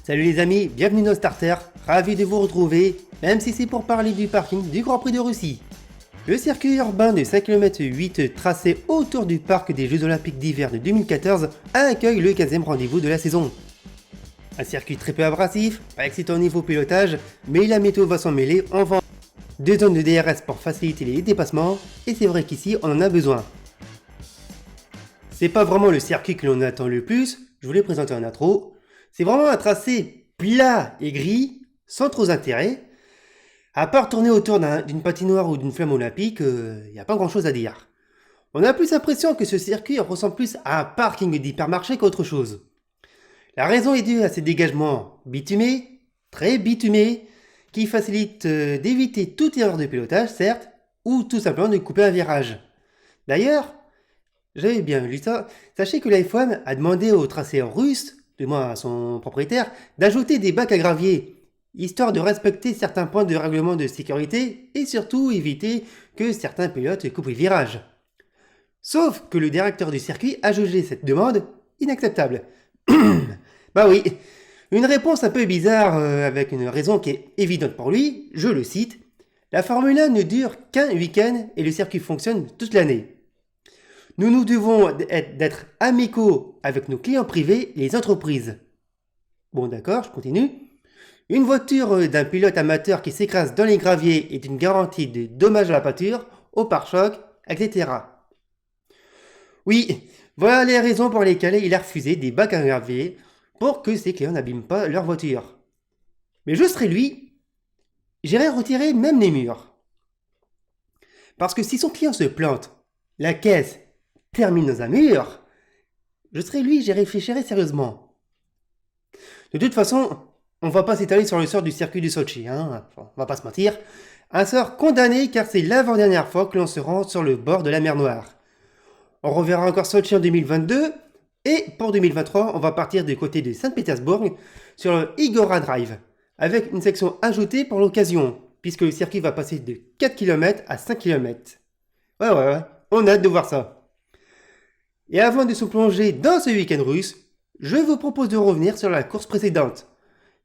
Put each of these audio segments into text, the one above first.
Salut les amis, bienvenue dans Starter, ravi de vous retrouver, même si c'est pour parler du parking du Grand Prix de Russie. Le circuit urbain de 5 km 8 tracé autour du parc des Jeux Olympiques d'hiver de 2014 accueille le 15e rendez-vous de la saison. Un circuit très peu abrasif, pas excitant au niveau pilotage, mais la météo va s'en mêler en vendant deux zones de DRS pour faciliter les dépassements, et c'est vrai qu'ici on en a besoin. C'est pas vraiment le circuit que l'on attend le plus, je vous l'ai présenté en intro. C'est vraiment un tracé plat et gris, sans trop d'intérêt. À part tourner autour d'une patinoire ou d'une flamme olympique, il n'y a pas grand chose à dire. On a plus l'impression que ce circuit ressemble plus à un parking d'hypermarché qu'autre chose. La raison est due à ces dégagements bitumés, très bitumés, qui facilitent d'éviter toute erreur de pilotage, certes, ou tout simplement de couper un virage. D'ailleurs, j'avais bien lu ça, sachez que la F1 a demandé au tracé russe, du moins à son propriétaire, d'ajouter des bacs à gravier, histoire de respecter certains points de règlement de sécurité et surtout éviter que certains pilotes coupent les virages. Sauf que le directeur du circuit a jugé cette demande inacceptable. Bah oui, une réponse un peu bizarre avec une raison qui est évidente pour lui, je le cite, la Formule 1 ne dure qu'un week-end et le circuit fonctionne toute l'année. Nous devons d'être amicaux avec nos clients privés et les entreprises. Bon d'accord, je continue. Une voiture d'un pilote amateur qui s'écrase dans les graviers est une garantie de dommages à la pâture, au pare-choc, etc. Oui, voilà les raisons pour lesquelles il a refusé des bacs à gravier pour que ses clients n'abîment pas leur voiture. Mais je serais lui, j'irais retirer même les murs. Parce que si son client se plante, la caisse termine dans un mur, je serais lui, j'y réfléchirais sérieusement. De toute façon, on va pas s'étaler sur le sort du circuit du Sochi, hein, on va pas se mentir. Un sort condamné car c'est l'avant-dernière fois que l'on se rend sur le bord de la mer Noire. On reverra encore Sochi en 2022, et pour 2023, on va partir du côté de Saint-Pétersbourg sur le Igora Drive, avec une section ajoutée pour l'occasion, puisque le circuit va passer de 4 km à 5 km. Ouais, on a hâte de voir ça. Et avant de se plonger dans ce week-end russe, je vous propose de revenir sur la course précédente.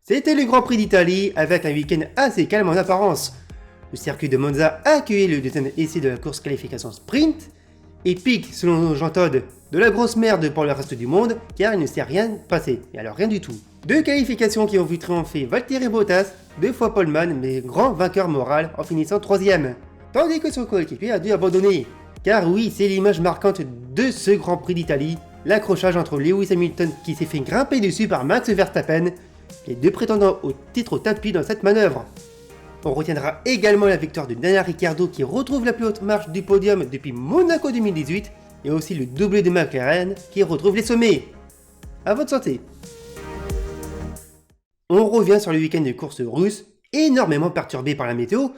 C'était le Grand Prix d'Italie avec un week-end assez calme en apparence. Le circuit de Monza a accueilli le deuxième essai de la course qualification sprint, et pique, selon Jean Todt, de la grosse merde pour le reste du monde car il ne s'est rien passé, et alors rien du tout. Deux qualifications qui ont vu triompher Valtteri Bottas, deux fois Poleman, mais grand vainqueur moral en finissant 3ème. Tandis que son coéquipier a dû abandonner. Car oui, c'est l'image marquante de ce Grand Prix d'Italie, l'accrochage entre Lewis Hamilton qui s'est fait grimper dessus par Max Verstappen, les deux prétendants au titre au tapis dans cette manœuvre. On retiendra également la victoire de Daniel Ricciardo qui retrouve la plus haute marche du podium depuis Monaco 2018, et aussi le doublé de McLaren qui retrouve les sommets. À votre santé. On revient sur le week-end de course russe, énormément perturbé par la météo,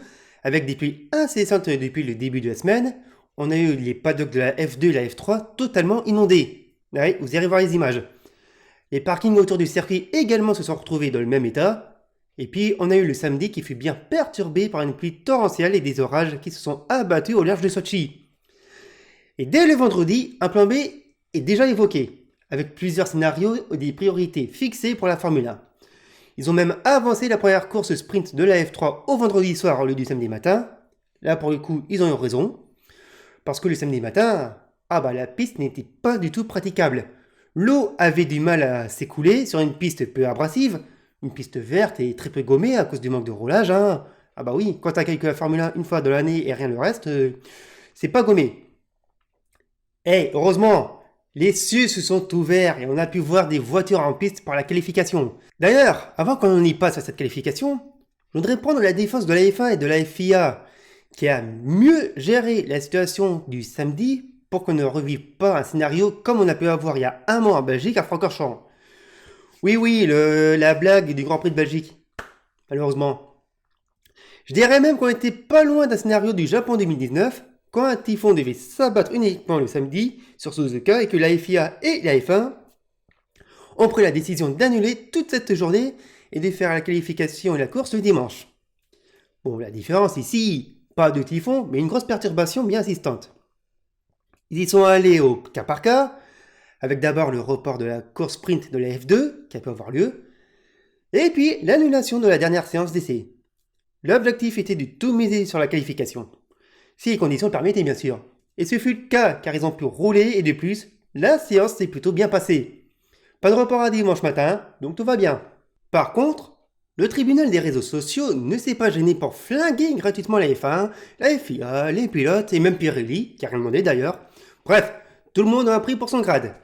avec des pluies incessantes depuis le début de la semaine. On a eu les paddocks de la F2 et la F3 totalement inondés. Ouais, vous irez voir les images. Les parkings autour du circuit également se sont retrouvés dans le même état. Et puis on a eu le samedi qui fut bien perturbé par une pluie torrentielle et des orages qui se sont abattus au large de Sochi. Et dès le vendredi, un plan B est déjà évoqué, avec plusieurs scénarios et des priorités fixées pour la Formule 1. Ils ont même avancé la première course sprint de la F3 au vendredi soir au lieu du samedi matin. Là pour le coup, ils ont eu raison. Parce que le samedi matin, la piste n'était pas du tout praticable. L'eau avait du mal à s'écouler sur une piste peu abrasive, une piste verte et très peu gommée à cause du manque de roulage. Hein. Ah bah oui, quand t'as quelqu'un la Formule 1 une fois dans l'année et rien le reste, c'est pas gommé. Heureusement, les cieux se sont ouverts et on a pu voir des voitures en piste par la qualification. D'ailleurs, avant qu'on y passe à cette qualification, je voudrais prendre la défense de la F1 et de la FIA, qui a mieux géré la situation du samedi pour qu'on ne revive pas un scénario comme on a pu avoir il y a un mois en Belgique à Francorchamps. Oui, la blague du Grand Prix de Belgique, malheureusement. Je dirais même qu'on était pas loin d'un scénario du Japon 2019, quand un typhon devait s'abattre uniquement le samedi sur Suzuka et que la FIA et la F1 ont pris la décision d'annuler toute cette journée et de faire la qualification et la course le dimanche. Bon, la différence ici, pas de typhon, mais une grosse perturbation bien insistante. Ils y sont allés au cas par cas, avec d'abord le report de la course sprint de la F2, qui a pu avoir lieu, Et puis, l'annulation de la dernière séance d'essai. L'objectif était de tout miser sur la qualification. Si les conditions le permettaient, bien sûr. Et ce fut le cas, car ils ont pu rouler, et de plus, la séance s'est plutôt bien passée. Pas de report à dimanche matin, donc tout va bien. Par contre, le tribunal des réseaux sociaux ne s'est pas gêné pour flinguer gratuitement la F1, la FIA, les pilotes et même Pirelli, qui a rien demandé d'ailleurs. Bref, tout le monde a pris pour son grade.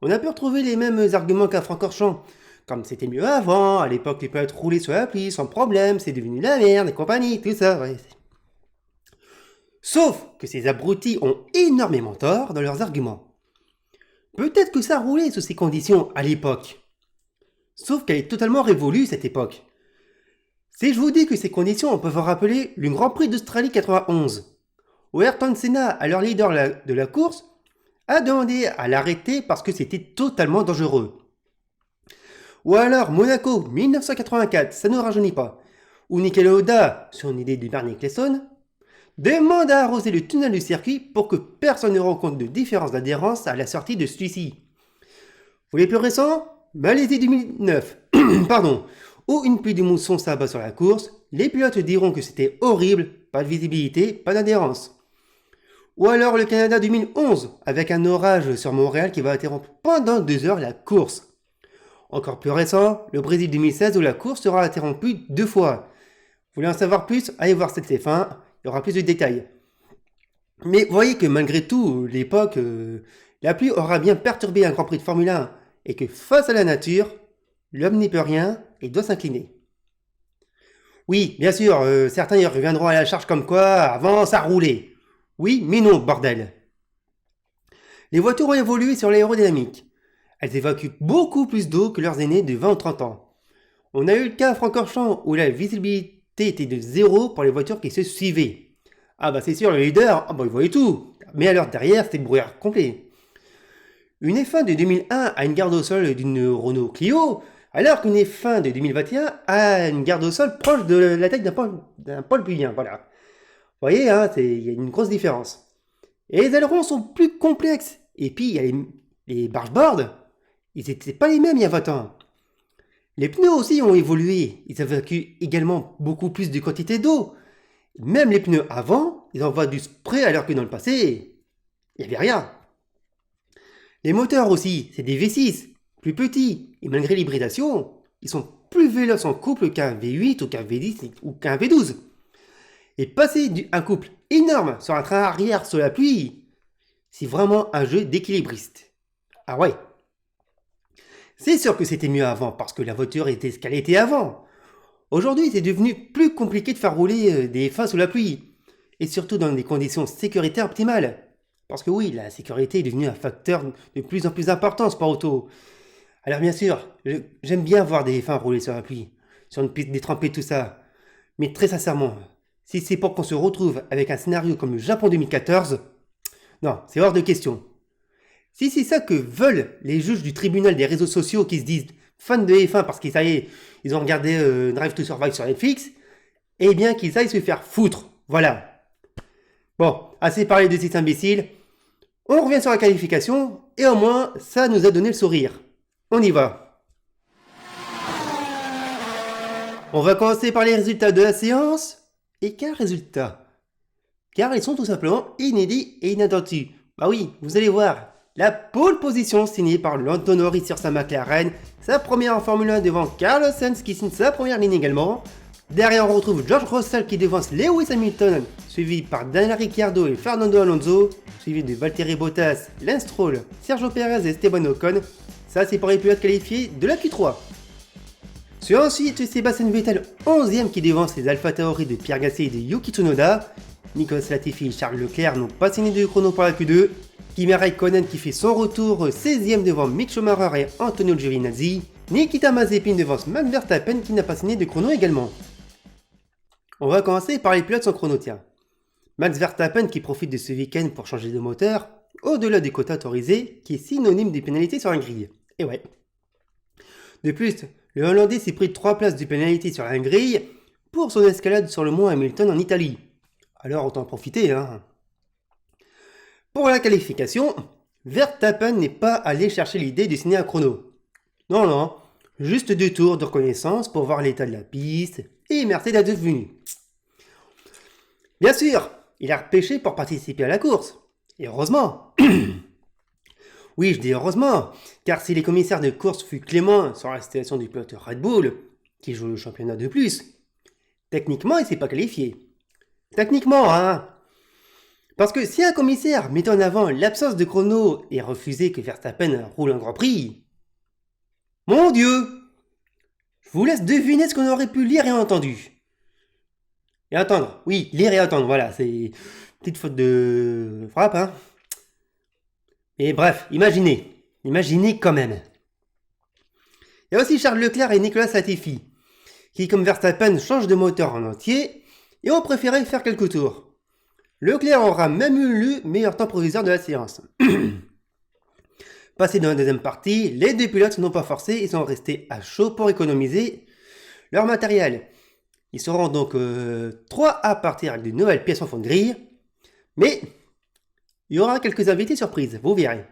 On a pu retrouver les mêmes arguments qu'à Francorchamps. Comme c'était mieux avant, à l'époque les pilotes roulaient sur l'appli sans problème, c'est devenu la merde et compagnie, tout ça, ouais. Sauf que ces abrutis ont énormément tort dans leurs arguments. Peut-être que ça roulait sous ces conditions à l'époque. Sauf qu'elle est totalement révolue cette époque. Si je vous dis que ces conditions peuvent rappeler le Grand Prix d'Australie 91, où Ayrton Senna, alors leader de la course, a demandé à l'arrêter parce que c'était totalement dangereux. Ou alors Monaco 1984, ça ne rajeunit pas, où Niki Lauda, sur une idée de Bernie Ecclestone, demande à arroser le tunnel du circuit pour que personne ne rencontre de différence d'adhérence à la sortie de celui-ci. Vous les plus récents, Malaisie 2009, pardon, où une pluie de mousson s'abat sur la course, les pilotes diront que c'était horrible, pas de visibilité, pas d'adhérence. Ou alors le Canada 2011, avec un orage sur Montréal qui va interrompre pendant 2 heures la course. Encore plus récent, le Brésil 2016 où la course sera interrompue 2 fois. Vous voulez en savoir plus? Allez voir cette F1, il y aura plus de détails. Mais vous voyez que malgré tout, l'époque, la pluie aura bien perturbé un Grand Prix de Formule 1 et que face à la nature, l'homme n'y peut rien et doit s'incliner. Oui, bien sûr, certains y reviendront à la charge comme quoi avant ça roulait. Oui, mais non, bordel. Les voitures ont évolué sur l'aérodynamique. Elles évacuent beaucoup plus d'eau que leurs aînés de 20 ou 30 ans. On a eu le cas à Francorchamps où la visibilité était de 0 pour les voitures qui se suivaient. Ah bah c'est sûr, le leader, il voyait tout. Mais alors derrière, c'était le brouillard complet. Une F1 de 2001 a une garde au sol d'une Renault Clio, alors qu'une F1 de 2021 a une garde au sol proche de la taille d'un Paul Pugin, voilà. Vous voyez, hein, il y a une grosse différence. Et les ailerons sont plus complexes. Et puis, il y a les bargeboards, ils n'étaient pas les mêmes il y a 20 ans. Les pneus aussi ont évolué. Ils évacuent également beaucoup plus de quantité d'eau. Même les pneus avant, ils envoient du spray alors que dans le passé, il n'y avait rien. Les moteurs aussi, c'est des V6, plus petits. Et malgré l'hybridation, ils sont plus véloces en couple qu'un V8 ou qu'un V10 ou qu'un V12. Et passer un couple énorme sur un train arrière sous la pluie, c'est vraiment un jeu d'équilibriste. Ah ouais. C'est sûr que c'était mieux avant, parce que la voiture était ce qu'elle était avant. Aujourd'hui, c'est devenu plus compliqué de faire rouler des F1 sous la pluie, et surtout dans des conditions sécuritaires optimales. Parce que oui, la sécurité est devenue un facteur de plus en plus important en sport auto. Alors bien sûr, j'aime bien voir des F1 rouler sur la pluie, sur une piste détrempée, tout ça. Mais très sincèrement, si c'est pour qu'on se retrouve avec un scénario comme le Japon 2014, non, c'est hors de question. Si c'est ça que veulent les juges du tribunal des réseaux sociaux qui se disent fans de F1 parce qu'ils, ça y est, ils ont regardé Drive to Survive sur Netflix, eh bien qu'ils aillent se faire foutre. Voilà. Bon, assez parlé de ces imbéciles. On revient sur la qualification, et au moins, ça nous a donné le sourire. On y va. On va commencer par les résultats de la séance. Et quels résultats? Car ils sont tout simplement inédits et inattendus. Bah oui, vous allez voir. La pole position signée par Lando Norris sur sa McLaren, sa première en Formule 1 devant Carlos Sainz qui signe sa première ligne également. Derrière on retrouve George Russell qui devance Lewis Hamilton, suivi par Daniel Ricciardo et Fernando Alonso, suivi de Valtteri Bottas, Lance Stroll, Sergio Perez et Esteban Ocon. Ça c'est pour les pilotes qualifiés de la Q3. C'est ensuite Sébastien Vettel 11ème qui devance les Alpha Tauri de Pierre Gasly et de Yuki Tsunoda. Nicolas Latifi et Charles Leclerc n'ont pas signé de chrono pour la Q2. Kimi Raikkonen qui fait son retour 16ème devant Mick Schumacher et Antonio Giovinazzi. Nikita Mazepin devance Max Verstappen qui n'a pas signé de chrono également. On va commencer par les pilotes sans chrono, tiens. Max Verstappen qui profite de ce week-end pour changer de moteur, au-delà des quotas autorisés, qui est synonyme des pénalités sur la grille. Et ouais. De plus, le Hollandais s'est pris 3 places de pénalité sur la grille pour son escalade sur le mont Hamilton en Italie. Alors autant en profiter, hein. Pour la qualification, Verstappen n'est pas allé chercher l'idée de signer un chrono. Non, Juste 2 tours de reconnaissance pour voir l'état de la piste, et merci d'être venu. Bien sûr, il a repêché pour participer à la course. Et heureusement. Oui, je dis heureusement, car si les commissaires de course furent cléments sur la situation du pilote Red Bull, qui joue le championnat de plus, techniquement, il s'est pas qualifié. Techniquement, hein. Parce que si un commissaire mettait en avant l'absence de chrono et refusait que Verstappen roule un Grand Prix, mon Dieu, je vous laisse deviner ce qu'on aurait pu lire et entendu. Et attendre, oui, lire et attendre, voilà, c'est une petite faute de frappe, hein. Et bref, imaginez quand même. Il y a aussi Charles Leclerc et Nicolas Latifi, qui comme Verstappen changent de moteur en entier et ont préféré faire quelques tours. Leclerc aura même eu le meilleur temps provisoire de la séance. Passé dans la deuxième partie, les deux pilotes n'ont pas forcé et sont restés à chaud pour économiser leur matériel. Ils seront donc 3 à partir avec de nouvelles pièces en fond de grille, mais il y aura quelques invités surprises, vous verrez.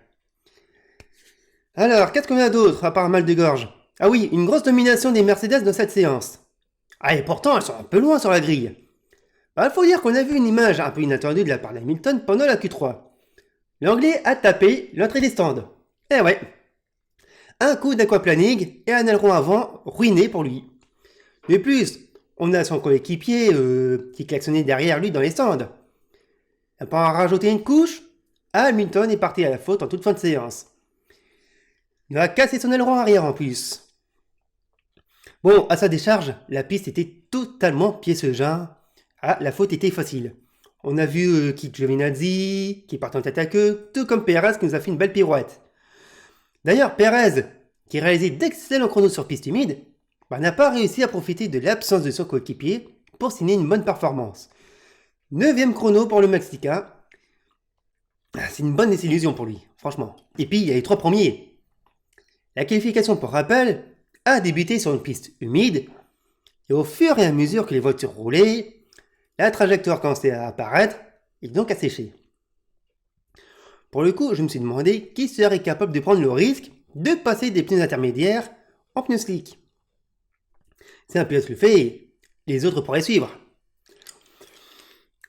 Alors, qu'est-ce qu'on a d'autre à part mal de gorge? Ah oui, une grosse domination des Mercedes dans cette séance. Ah et pourtant, elles sont un peu loin sur la grille. Il faut dire qu'on a vu une image un peu inattendue de la part d'Hamilton pendant la Q3. L'Anglais a tapé l'entrée des stands. Eh ouais. Un coup d'aquaplaning et un aileron avant ruiné pour lui. De plus, on a son coéquipier qui klaxonnait derrière lui dans les stands. Et pour en rajouter une couche, Hamilton est parti à la faute en toute fin de séance. Il a cassé son aileron arrière en plus. Bon, à sa décharge, la piste était totalement piéceuse. Ah, la faute était facile. On a vu Kit Giovinazzi qui part en tête à queue, tout comme Perez qui nous a fait une belle pirouette. D'ailleurs, Perez, qui réalisait d'excellents chronos sur piste humide, n'a pas réussi à profiter de l'absence de son coéquipier pour signer une bonne performance. 9e chrono pour le Mexicain. C'est une bonne désillusion pour lui, franchement. Et puis, il y a les 3 premiers. La qualification, pour rappel, a débuté sur une piste humide, et au fur et à mesure que les voitures roulaient, la trajectoire commençait à apparaître et donc à sécher. Pour le coup, je me suis demandé qui serait capable de prendre le risque de passer des pneus intermédiaires en pneus slick. Si un pilote le fait, les autres pourraient suivre.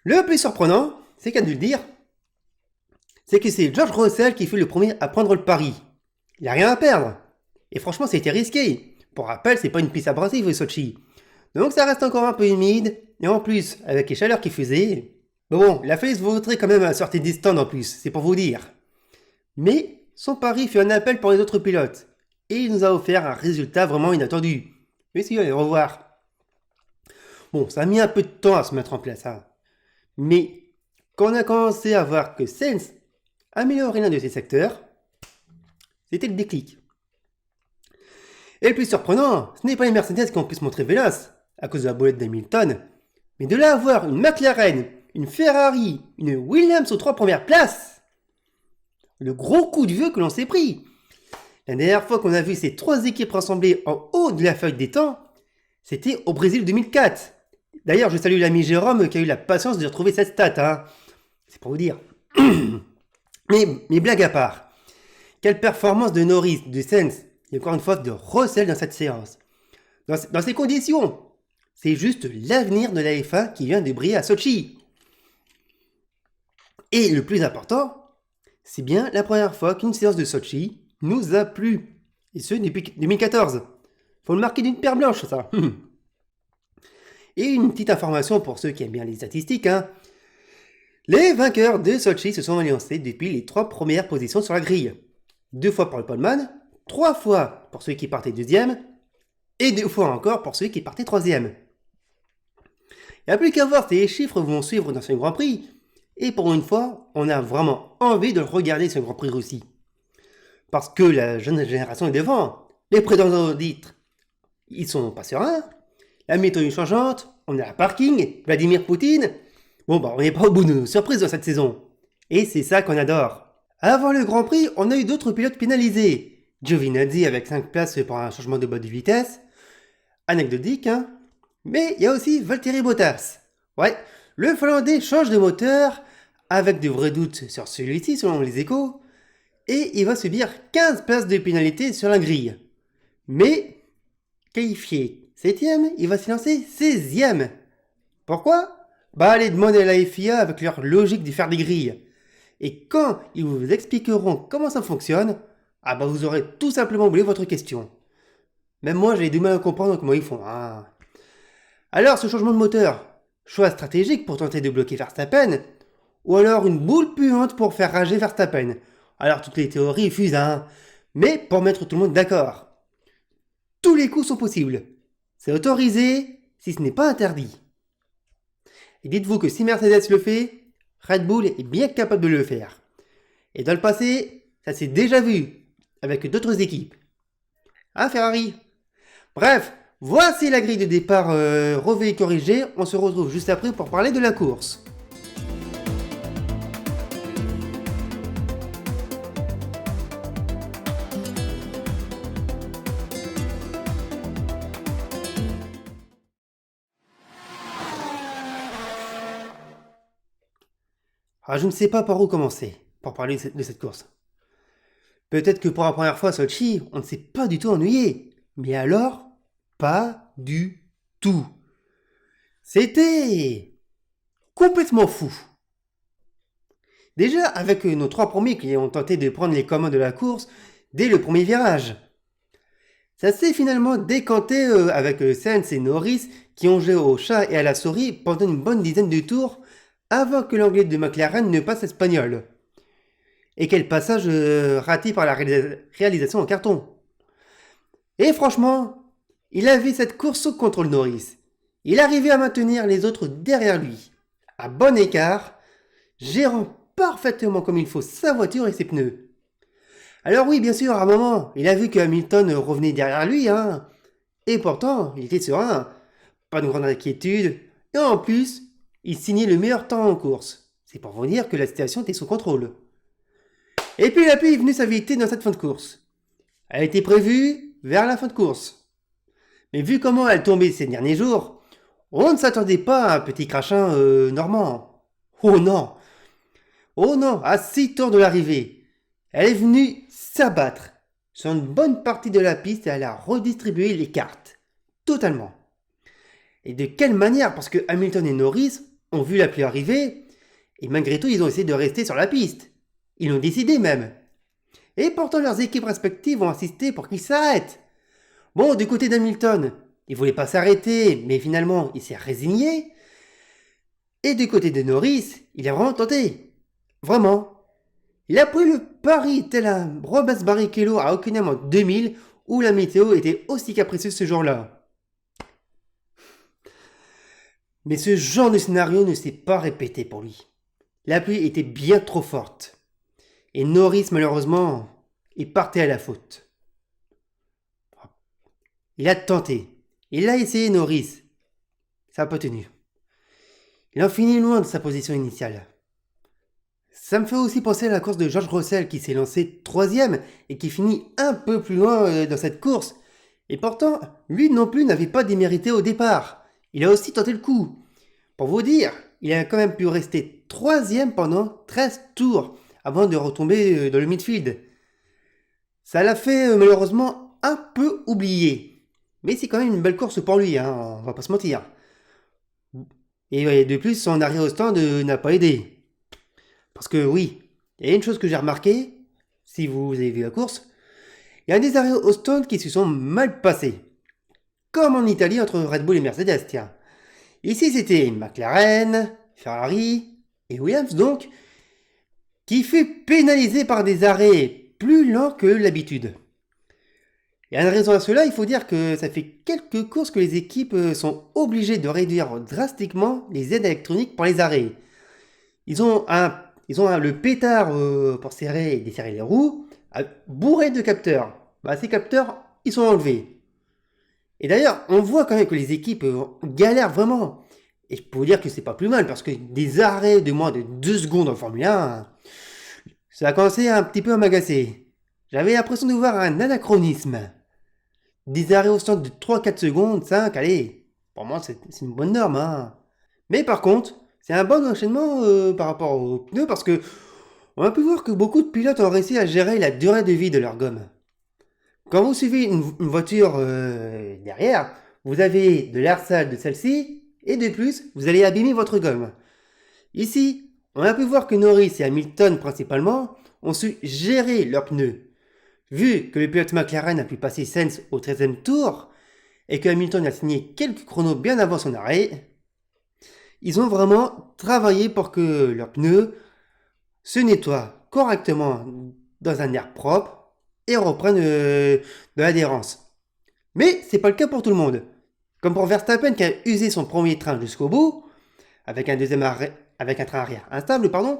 Le plus surprenant, c'est qu'à de le dire, c'est que c'est George Russell qui fut le premier à prendre le pari. Il n'a rien à perdre. Et franchement, c'était risqué. Pour rappel, c'est pas une piste abrasive, Sochi. Donc ça reste encore un peu humide. Et en plus, avec les chaleurs qui faisaient... Bon, la Félix vaudrait quand même à sortir des stands en plus, c'est pour vous dire. Mais son pari fut un appel pour les autres pilotes. Et il nous a offert un résultat vraiment inattendu. Messieurs, allez, au revoir. Bon, ça a mis un peu de temps à se mettre en place. Mais quand on a commencé à voir que Sainz améliorait l'un de ses secteurs, c'était le déclic. Et le plus surprenant, ce n'est pas les Mercedes qui ont pu se montrer véloces, à cause de la boulette d'Hamilton, mais de là avoir une McLaren, une Ferrari, une Williams aux 3 premières places. Le gros coup de vieux que l'on s'est pris. La dernière fois qu'on a vu ces 3 équipes rassemblées en haut de la feuille des temps, c'était au Brésil 2004. D'ailleurs, je salue l'ami Jérôme qui a eu la patience de retrouver cette stat. C'est pour vous dire. mais blague à part, quelle performance de Norris, de Sainz et encore une fois de Russell dans cette séance. Dans ces conditions, c'est juste l'avenir de la F1 qui vient de briller à Sochi. Et le plus important, c'est bien la première fois qu'une séance de Sochi nous a plu. Et ce, depuis 2014. Faut le marquer d'une paire blanche, ça. Et une petite information pour ceux qui aiment bien les statistiques. Les vainqueurs de Sochi se sont alliancés depuis les 3 premières positions sur la grille. 2 fois pour le poleman, 3 fois pour ceux qui partaient 2e, et 2 fois encore pour ceux qui partaient 3e. Il n'y a plus qu'à voir si les chiffres vont suivre dans ce Grand Prix, et pour une fois, on a vraiment envie de regarder ce Grand Prix Russie. Parce que la jeune génération est devant, les prétendants au titre, ils sont pas sereins, la météo est changeante, on a un parking, Vladimir Poutine. Bon on n'est pas au bout de nos surprises dans cette saison. Et c'est ça qu'on adore. Avant le Grand Prix, on a eu d'autres pilotes pénalisés. Giovinazzi avec 5 places pour un changement de boîte de vitesse. Anecdotique, Mais il y a aussi Valtteri Bottas. Ouais, le Finlandais change de moteur, avec de vrais doutes sur celui-ci selon les échos, et il va subir 15 places de pénalité sur la grille. Mais qualifié 7ème, il va s'y lancer 16ème. Pourquoi? Bah allez demander à la FIA avec leur logique de faire des grilles. Et quand ils vous expliqueront comment ça fonctionne, ah bah vous aurez tout simplement oublié votre question. Même moi j'ai du mal à comprendre comment ils font. Hein. Alors ce changement de moteur, choix stratégique pour tenter de bloquer Verstappen, ou alors une boule puante pour faire rager Verstappen. Alors toutes les théories fusent, hein, mais pour mettre tout le monde d'accord. Tous les coups sont possibles. C'est autorisé si ce n'est pas interdit. Et dites-vous que si Mercedes le fait, Red Bull est bien capable de le faire. Et dans le passé, ça s'est déjà vu avec d'autres équipes. Hein Ferrari? Bref, voici la grille de départ revue et corrigée. On se retrouve juste après pour parler de la course. Ah, je ne sais pas par où commencer pour parler de cette course. Peut-être que pour la première fois à Sochi, on ne s'est pas du tout ennuyé. Mais alors, pas du tout. C'était complètement fou. Déjà, avec nos 3 premiers qui ont tenté de prendre les commandes de la course dès le premier virage. Ça s'est finalement décanté avec Sainz et Norris qui ont joué au chat et à la souris pendant une bonne dizaine de tours avant que l'anglais de McLaren ne passe espagnol. Et quel passage raté par la réalisation en carton. Et franchement, il avait cette course au contrôle Norris. Il arrivait à maintenir les autres derrière lui, à bon écart, gérant parfaitement comme il faut sa voiture et ses pneus. Alors oui, bien sûr, à un moment, il a vu que Hamilton revenait derrière lui, hein. Et pourtant, il était serein, pas de grande inquiétude, et en plus, il signait le meilleur temps en course. C'est pour vous dire que la situation était sous contrôle. Et puis la pluie est venue s'inviter dans cette fin de course. Elle était prévue vers la fin de course. Mais vu comment elle tombait ces derniers jours, on ne s'attendait pas à un petit crachin normand. Oh non! Oh non, à 6 tours de l'arrivée, elle est venue s'abattre sur une bonne partie de la piste et elle a redistribué les cartes. Totalement. Et de quelle manière? Parce que Hamilton et Norris ont vu la pluie arriver et malgré tout ils ont essayé de rester sur la piste. Ils l'ont décidé même. Et pourtant leurs équipes respectives ont insisté pour qu'ils s'arrêtent. Bon, du côté d'Hamilton, il voulait pas s'arrêter, mais finalement il s'est résigné. Et du côté de Norris, il a vraiment tenté. Vraiment. Il a pris le pari tel un Rubens Barrichello à Hockenheim en 2000 où la météo était aussi capricieuse ce jour-là. Mais ce genre de scénario ne s'est pas répété pour lui. La pluie était bien trop forte. Et Norris, malheureusement, est parti à la faute. Il a tenté. Il a essayé Norris. Ça n'a pas tenu. Il en finit loin de sa position initiale. Ça me fait aussi penser à la course de George Russell qui s'est lancé 3ème et qui finit un peu plus loin dans cette course. Et pourtant, lui non plus n'avait pas démérité au départ. Il a aussi tenté le coup. Pour vous dire, il a quand même pu rester 3ème pendant 13 tours avant de retomber dans le midfield. Ça l'a fait malheureusement un peu oublier. Mais c'est quand même une belle course pour lui, hein, on va pas se mentir. Et de plus, son arrêt au stand n'a pas aidé. Parce que oui, il y a une chose que j'ai remarqué, si vous avez vu la course, il y a des arrêts au stand qui se sont mal passés. Comme en Italie entre Red Bull et Mercedes, tiens. Ici c'était McLaren, Ferrari et Williams donc, qui fut pénalisé par des arrêts plus lents que l'habitude. Et en raison à cela, il faut dire que ça fait quelques courses que les équipes sont obligées de réduire drastiquement les aides électroniques pour les arrêts. Ils ont le pétard pour serrer et desserrer les roues, bourré de capteurs. Bah, ces capteurs, ils sont enlevés. Et d'ailleurs, on voit quand même que les équipes galèrent vraiment. Et je peux vous dire que c'est pas plus mal, parce que des arrêts de moins de 2 secondes en Formule 1, ça a commencé un petit peu à m'agacer. J'avais l'impression de voir un anachronisme. Des arrêts au stand de 3-4 secondes, 5, allez, pour moi c'est une bonne norme. Hein. Mais par contre, c'est un bon enchaînement par rapport aux pneus, parce que on a pu voir que beaucoup de pilotes ont réussi à gérer la durée de vie de leur gomme. Quand vous suivez une voiture derrière, vous avez de l'air sale de celle-ci, et de plus, vous allez abîmer votre gomme. Ici, on a pu voir que Norris et Hamilton principalement ont su gérer leurs pneus. Vu que le pilote McLaren a pu passer Sainz au 13e tour, et que Hamilton a signé quelques chronos bien avant son arrêt, ils ont vraiment travaillé pour que leurs pneus se nettoient correctement dans un air propre et reprennent de l'adhérence. Mais c'est pas le cas pour tout le monde. Comme pour Verstappen qui a usé son premier train jusqu'au bout, avec un train arrière instable, pardon,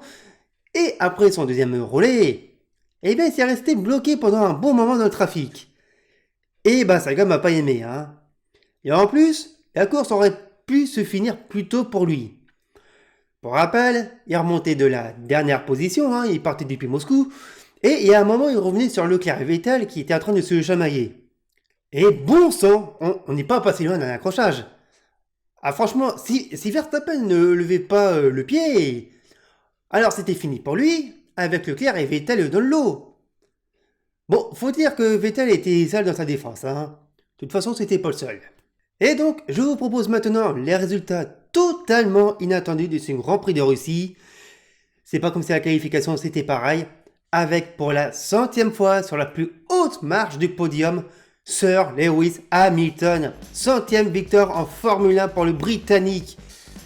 et après son deuxième relais, eh bien il s'est resté bloqué pendant un bon moment dans le trafic. Et bah sa gomme n'a pas aimé, hein. Et en plus, la course aurait pu se finir plus tôt pour lui. Pour rappel, il remontait de la dernière position, hein, il partait depuis Moscou, et il y a un moment il revenait sur Leclerc et Vettel qui étaient en train de se chamailler. Et bon sang, on n'est pas passé loin d'un accrochage. Ah franchement, si Verstappen ne levait pas le pied, alors c'était fini pour lui, avec Leclerc et Vettel dans le lot. Bon, faut dire que Vettel était sale dans sa défense, hein. De toute façon, c'était pas le seul. Et donc, je vous propose maintenant les résultats totalement inattendus de ce Grand Prix de Russie. C'est pas comme si la qualification c'était pareil, avec pour la 100e fois sur la plus haute marche du podium, Sir Lewis Hamilton, 100e victoire en Formule 1 pour le Britannique.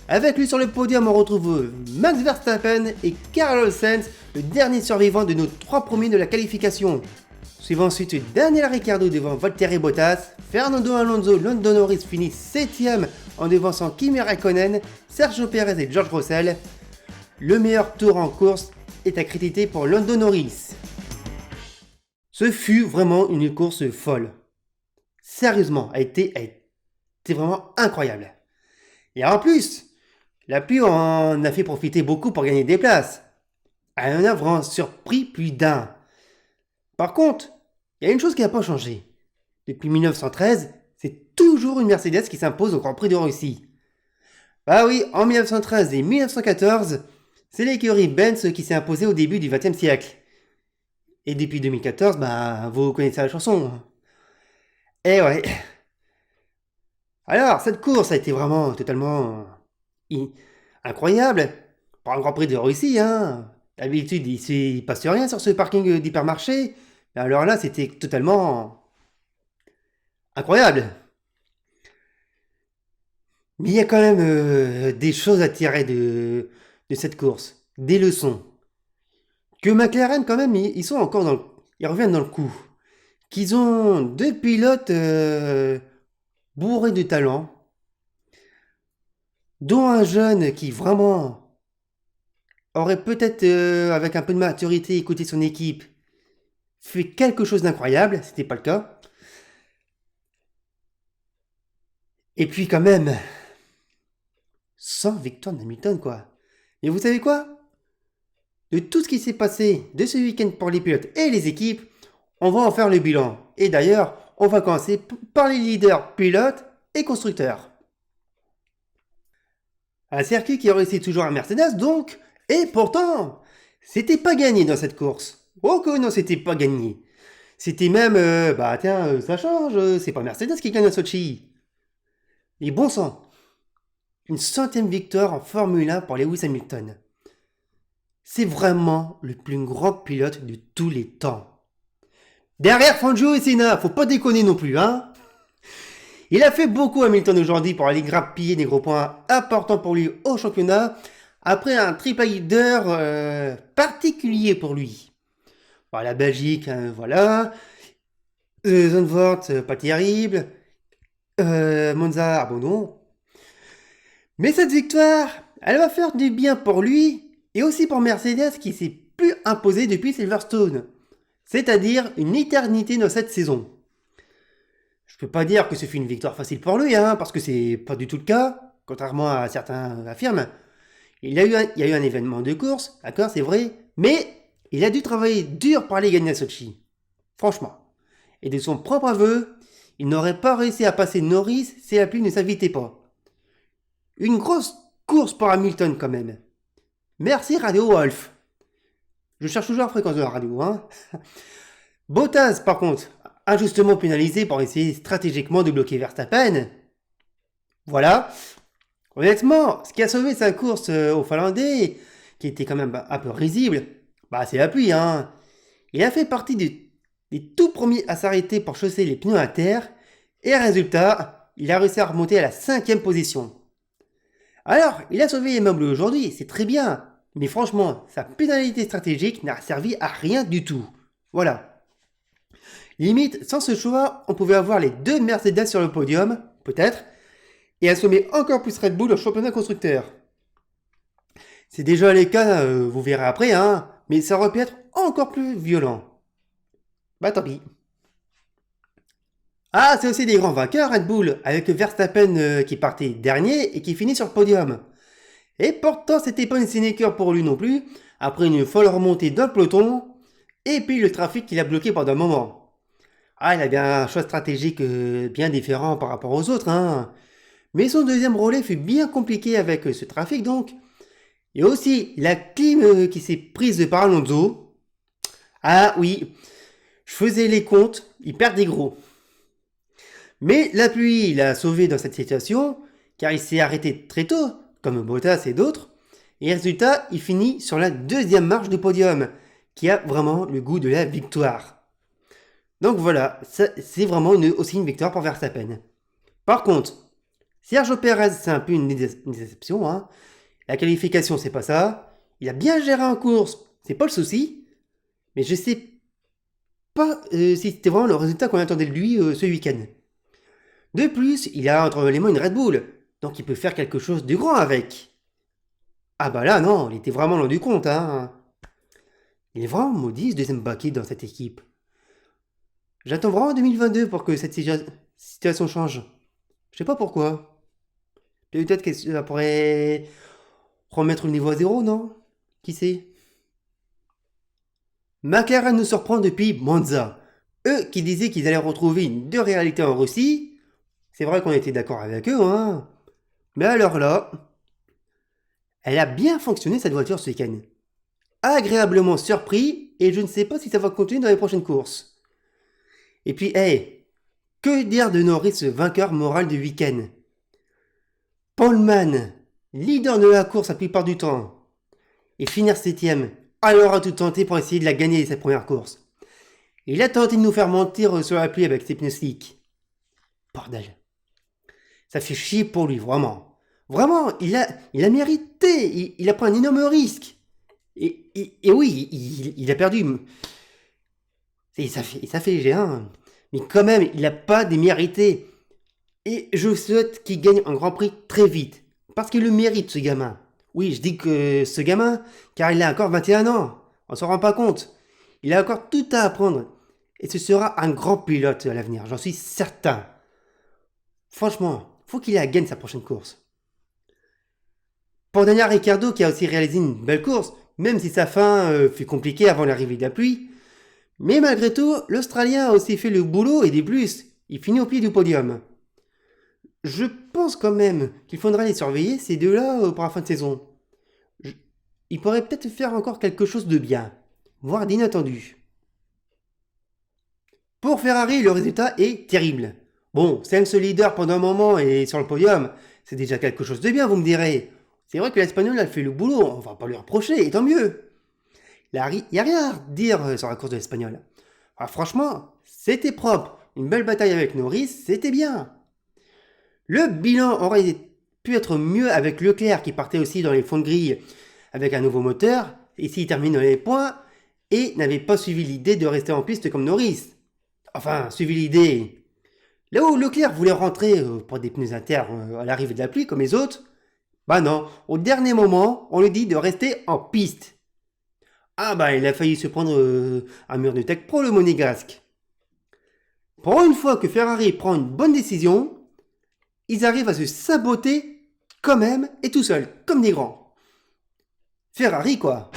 Avec lui sur le podium, on retrouve Max Verstappen et Carlos Sainz, le dernier survivant de nos 3 premiers de la qualification. Suivant ensuite Daniel Ricciardo devant Valtteri Bottas, Fernando Alonso, Lando Norris finit 7ème en devançant Kimi Raikkonen, Sergio Perez et George Russell. Le meilleur tour en course est accrédité pour Lando Norris. Ce fut vraiment une course folle. Sérieusement, elle était vraiment incroyable. Et en plus, la pluie en a fait profiter beaucoup pour gagner des places. Elle en a vraiment surpris plus d'un. Par contre, il y a une chose qui n'a pas changé. Depuis 1913, c'est toujours une Mercedes qui s'impose au Grand Prix de Russie. Bah oui, en 1913 et 1914, c'est l'écurie Benz qui s'est imposée au début du XXe siècle. Et depuis 2014, bah vous connaissez la chanson. Eh ouais. Alors, cette course a été vraiment totalement incroyable. Pour un Grand Prix de Russie, hein. D'habitude, il ne passe rien sur ce parking d'hypermarché. Alors là, c'était totalement incroyable. Mais il y a quand même des choses à tirer de cette course. Des leçons. Que McLaren, quand même, ils sont encore dans ils reviennent dans le coup. Qu'ils ont 2 pilotes bourrés de talent. Dont un jeune qui vraiment aurait peut-être, avec un peu de maturité, écouté son équipe, fait quelque chose d'incroyable. C'était pas le cas. Et puis quand même, 100 victoires d'Hamilton, quoi. Et vous savez quoi? De tout ce qui s'est passé de ce week-end pour les pilotes et les équipes, on va en faire le bilan. Et d'ailleurs, on va commencer par les leaders pilotes et constructeurs. Un circuit qui réussit toujours à Mercedes donc, et pourtant, c'était pas gagné dans cette course. Oh que non, c'était pas gagné. C'était même, ça change, c'est pas Mercedes qui gagne à Sochi. Et bon sang, une 100e victoire en Formule 1 pour Lewis Hamilton. C'est vraiment le plus grand pilote de tous les temps. Derrière Fangio et Senna, faut pas déconner non plus, hein. Il a fait beaucoup Hamilton aujourd'hui pour aller grappiller des gros points importants pour lui au championnat, après un triple leader particulier pour lui. Bon, la Belgique, hein, voilà. Zandvoort, pas terrible. Monza, abandon. Mais cette victoire, elle va faire du bien pour lui et aussi pour Mercedes qui s'est plus imposé depuis Silverstone. C'est-à-dire une éternité dans cette saison. Je peux pas dire que ce fut une victoire facile pour lui, hein, parce que c'est pas du tout le cas, contrairement à certains affirment. Il y a eu un événement de course, d'accord, c'est vrai, mais il a dû travailler dur pour aller gagner à Sochi. Franchement. Et de son propre aveu, il n'aurait pas réussi à passer Norris si la pluie ne s'invitait pas. Une grosse course pour Hamilton quand même. Merci Radio Wolf. Je cherche toujours la fréquence de la radio, hein. Bottas, par contre, injustement pénalisé pour essayer stratégiquement de bloquer Verstappen. Voilà. Honnêtement, ce qui a sauvé sa course au Finlandais, qui était quand même un peu risible, bah c'est la pluie, hein. Il a fait partie des tout premiers à s'arrêter pour chausser les pneus à terre, et résultat, il a réussi à remonter à la 5e position. Alors, il a sauvé les meubles aujourd'hui, c'est très bien, mais franchement, sa pénalité stratégique n'a servi à rien du tout. Voilà. Limite, sans ce choix, on pouvait avoir les 2 Mercedes sur le podium, peut-être, et assommer encore plus Red Bull au championnat constructeur. C'est déjà les cas, vous verrez après, hein, mais ça aurait pu être encore plus violent. Bah tant pis. Ah, c'est aussi des grands vainqueurs Red Bull, avec Verstappen qui partait dernier et qui finit sur le podium. Et pourtant, c'était pas une sinécure pour lui non plus, après une folle remontée d'un peloton, et puis le trafic qu'il a bloqué pendant un moment. Ah, il avait un choix stratégique bien différent par rapport aux autres, hein. Mais son deuxième relais fut bien compliqué avec ce trafic donc. Et aussi la clim qui s'est prise par Alonso. Ah oui, je faisais les comptes, il perd des gros. Mais la pluie l'a sauvé dans cette situation, car il s'est arrêté très tôt, comme Bottas et d'autres. Et résultat, il finit sur la 2e marche du podium, qui a vraiment le goût de la victoire. Donc voilà, c'est vraiment aussi une victoire pour Verstappen. Par contre, Sergio Perez, c'est un peu une déception, hein. La qualification, c'est pas ça. Il a bien géré en course, c'est pas le souci. Mais je sais pas si c'était vraiment le résultat qu'on attendait de lui ce week-end. De plus, il a entre les mains une Red Bull, donc il peut faire quelque chose de grand avec. Ah bah là, non, il était vraiment loin du compte, hein. Il est vraiment maudit ce deuxième baquet dans cette équipe. J'attends vraiment 2022 pour que cette situation change. Je sais pas pourquoi. Peut-être que ça pourrait remettre le niveau à zéro, non? Qui sait? McLaren nous surprend depuis Monza. Eux qui disaient qu'ils allaient retrouver une deux réalités en Russie, c'est vrai qu'on était d'accord avec eux, hein. Mais alors là, elle a bien fonctionné cette voiture ce week-end. Agréablement surpris, et je ne sais pas si ça va continuer dans les prochaines courses. Et puis, hey, que dire de Norris, vainqueur moral du week-end? Paulman, leader de la course la plupart du temps, et finir 7ème, alors a tout tenté pour essayer de la gagner cette première course. Il a tenté de nous faire mentir sur la pluie avec ses pneus slick. Bordel. Ça fait chier pour lui, vraiment. Vraiment, il a mérité, il a pris un énorme risque. Et oui, il a perdu. Et ça fait léger, hein. Mais quand même, il n'a pas démérité. Et je souhaite qu'il gagne un Grand Prix très vite. Parce qu'il le mérite, ce gamin. Oui, je dis que ce gamin, car il a encore 21 ans. On s'en rend pas compte. Il a encore tout à apprendre. Et ce sera un grand pilote à l'avenir, j'en suis certain. Franchement, faut qu'il gagne sa prochaine course. Pour Daniel Ricciardo, qui a aussi réalisé une belle course, même si sa fin fut compliquée avant l'arrivée de la pluie. Mais malgré tout, l'Australien a aussi fait le boulot et des plus. Il finit au pied du podium. Je pense quand même qu'il faudra les surveiller, ces deux-là, pour la fin de saison. Ils pourraient peut-être faire encore quelque chose de bien, voire d'inattendu. Pour Ferrari, le résultat est terrible. Bon, Sainz leader pendant un moment et sur le podium, c'est déjà quelque chose de bien, vous me direz. C'est vrai que l'Espagnol a fait le boulot, on va pas lui reprocher, et tant mieux. Il n'y a rien à dire sur la course de l'Espagnol. Ah, franchement, c'était propre. Une belle bataille avec Norris, c'était bien. Le bilan aurait pu être mieux avec Leclerc qui partait aussi dans les fonds de grille avec un nouveau moteur, ici il termine dans les points, et n'avait pas suivi l'idée de rester en piste comme Norris. Enfin, suivi l'idée. Là où Leclerc voulait rentrer pour des pneus inter à l'arrivée de la pluie comme les autres, bah non, au dernier moment, on lui dit de rester en piste. Ah bah il a failli se prendre un mur de tech pro le monégasque. Pour une fois que Ferrari prend une bonne décision, ils arrivent à se saboter quand même et tout seul, comme des grands. Ferrari quoi.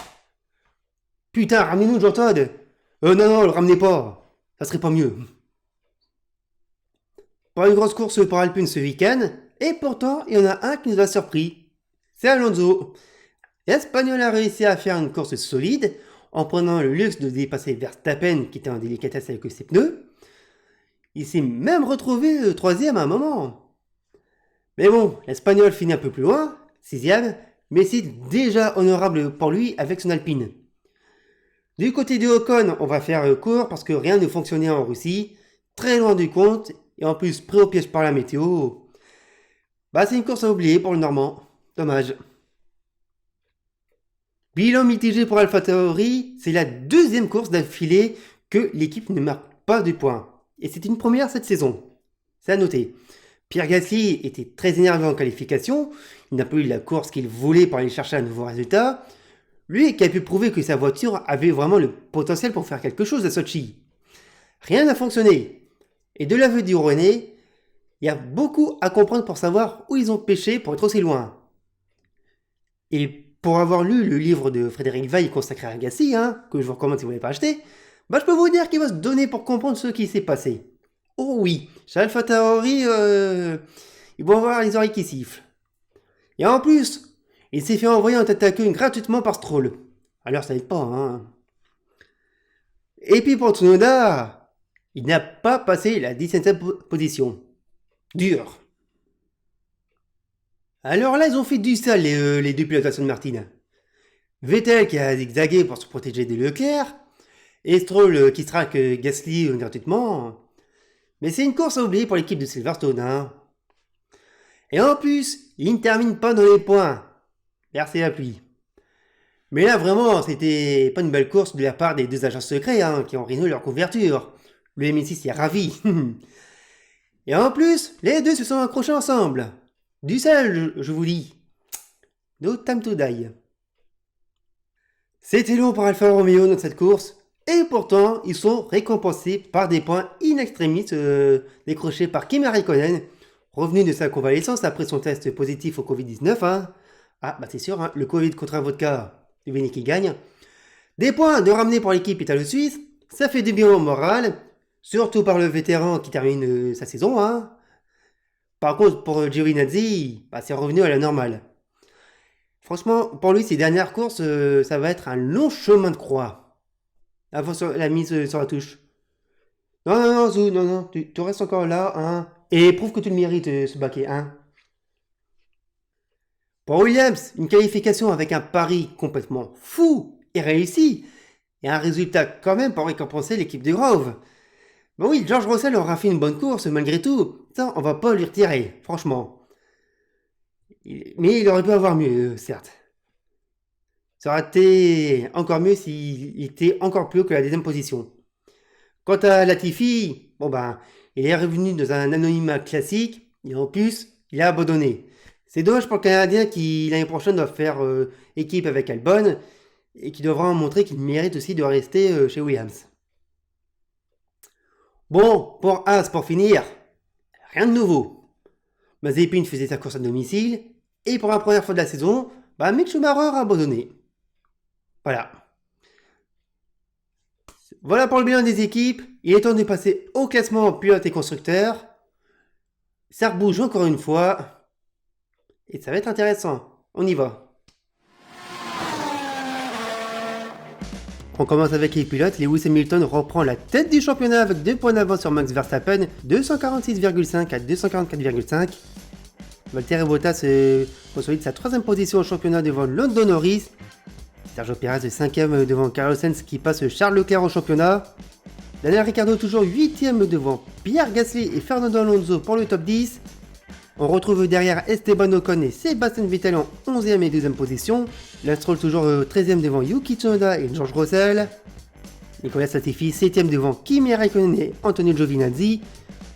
Putain, ramenez-nous Jean Todt. Non, le ramenez pas. Ça serait pas mieux. Pas une grosse course pour Alpine ce week-end, et pourtant il y en a un qui nous a surpris. C'est Alonso. L'Espagnol a réussi à faire une course solide en prenant le luxe de dépasser Verstappen qui était en délicatesse avec ses pneus. Il s'est même retrouvé troisième à un moment. Mais bon, l'Espagnol finit un peu plus loin, sixième, mais c'est déjà honorable pour lui avec son Alpine. Du côté de Ocon, on va faire court parce que rien ne fonctionnait en Russie, très loin du compte, et en plus pris au piège par la météo. Bah c'est une course à oublier pour le Normand, dommage. Bilan mitigé pour AlphaTauri, c'est la deuxième course d'affilée que l'équipe ne marque pas de points. Et c'est une première cette saison. C'est à noter. Pierre Gasly était très énervé en qualification, il n'a pas eu la course qu'il voulait pour aller chercher un nouveau résultat. Lui qui a pu prouver que sa voiture avait vraiment le potentiel pour faire quelque chose à Sochi. Rien n'a fonctionné. Et de l'aveu du René, il y a beaucoup à comprendre pour savoir où ils ont pêché pour être aussi loin. Et pour avoir lu le livre de Frédéric Vaille consacré à Gasly, que je vous recommande si vous ne l'avez pas acheté, bah je peux vous dire qu'il va se donner pour comprendre ce qui s'est passé. Oh oui, chez AlphaTauri, ils vont avoir les oreilles qui sifflent. Et en plus, il s'est fait envoyer en tête à queue gratuitement par Stroll. Alors ça n'aide pas, Et puis pour Tsunoda, il n'a pas passé la 17e position. Dur. Alors là, ils ont fait du sale, les deux pilotes de Martin. Vettel qui a zigzagué pour se protéger de Leclerc, et Stroll qui traque Gasly gratuitement. Mais c'est une course à oublier pour l'équipe de Silverstone. Et en plus, il ne termine pas dans les points. Merci la pluie. Mais là, vraiment, c'était pas une belle course de la part des deux agents secrets qui ont rénové leur couverture. Le MI6 est ravi. Et en plus, les deux se sont accrochés ensemble. Du sel, je vous dis. No time to die. C'était long pour Alfa Romeo dans cette course, et pourtant, ils sont récompensés par des points in extremis décrochés par Kimi Raikkonen, revenu de sa convalescence après son test positif au Covid-19. Ah, bah c'est sûr, le Covid contre un vodka, devinez qui gagne. Des points de ramener pour l'équipe italo-suisse, ça fait du bien au moral, surtout par le vétéran qui termine sa saison. Par contre, pour Giovinazzi, bah, c'est revenu à la normale. Franchement, pour lui, ces dernières courses, ça va être un long chemin de croix. Avant la mise sur la touche. Non, Zou, non, tu restes encore là, Et prouve que tu le mérites, ce baquet, Pour Williams, une qualification avec un pari complètement fou et réussi, et un résultat quand même pour récompenser l'équipe de Grove. Ben oui, George Russell aura fait une bonne course malgré tout, ça on va pas lui retirer, franchement. Mais il aurait pu avoir mieux, certes. Ça aurait été encore mieux s'il était encore plus haut que la deuxième position. Quant à Latifi, il est revenu dans un anonymat classique, et en plus, il a abandonné. C'est dommage pour le Canadien qui, l'année prochaine, doit faire équipe avec Albon, et qui devra montrer qu'il mérite aussi de rester chez Williams. Bon, pour As, pour finir, rien de nouveau. Mazepin faisait sa course à domicile, et pour la première fois de la saison, Mick Schumacher a abandonné. Voilà pour le bilan des équipes. Il est temps de passer au classement pilote et constructeur. Ça rebouge encore une fois. Et ça va être intéressant. On y va. On commence avec les pilotes. Lewis Hamilton reprend la tête du championnat avec 2 points d'avance sur Max Verstappen, 246,5 à 244,5. Valtteri Bottas consolide sa 3ème position au championnat devant Lando Norris. Sergio Perez est 5ème devant Carlos Sainz qui passe Charles Leclerc au championnat. Daniel Ricciardo toujours 8ème devant Pierre Gasly et Fernando Alonso pour le top 10. On retrouve derrière Esteban Ocon et Sébastien Vettel en 11ème et 2ème position. Lance Stroll toujours 13ème devant Yuki Tsunoda et George Russell. Nicolas Latifi 7ème devant Kimi Raikkonen et Antonio Giovinazzi.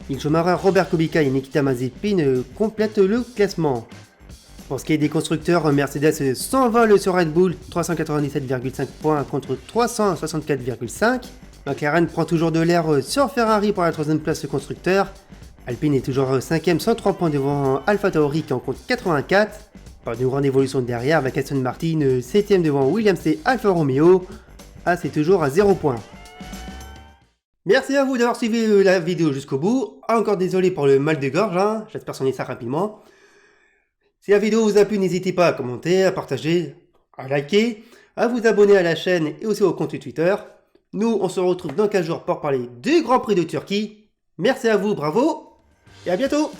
Mick Schumacher, Robert Kubica et Nikita Mazepin complètent le classement. Pour ce qui est des constructeurs, Mercedes s'envole sur Red Bull, 397,5 points contre 364,5. McLaren prend toujours de l'air sur Ferrari pour la 3ème place constructeur. Alpine est toujours 5ème, 103 points devant AlphaTauri qui en compte 84. Pas de grande évolution derrière avec Aston Martin 7ème devant Williams et Alfa Romeo. C'est toujours à 0 points. Merci à vous d'avoir suivi la vidéo jusqu'au bout. Encore désolé pour le mal de gorge, j'espère soigner ça rapidement. Si la vidéo vous a plu, n'hésitez pas à commenter, à partager, à liker, à vous abonner à la chaîne et aussi au compte Twitter. Nous, on se retrouve dans 15 jours pour parler du Grand Prix de Turquie. Merci à vous, bravo, et à bientôt!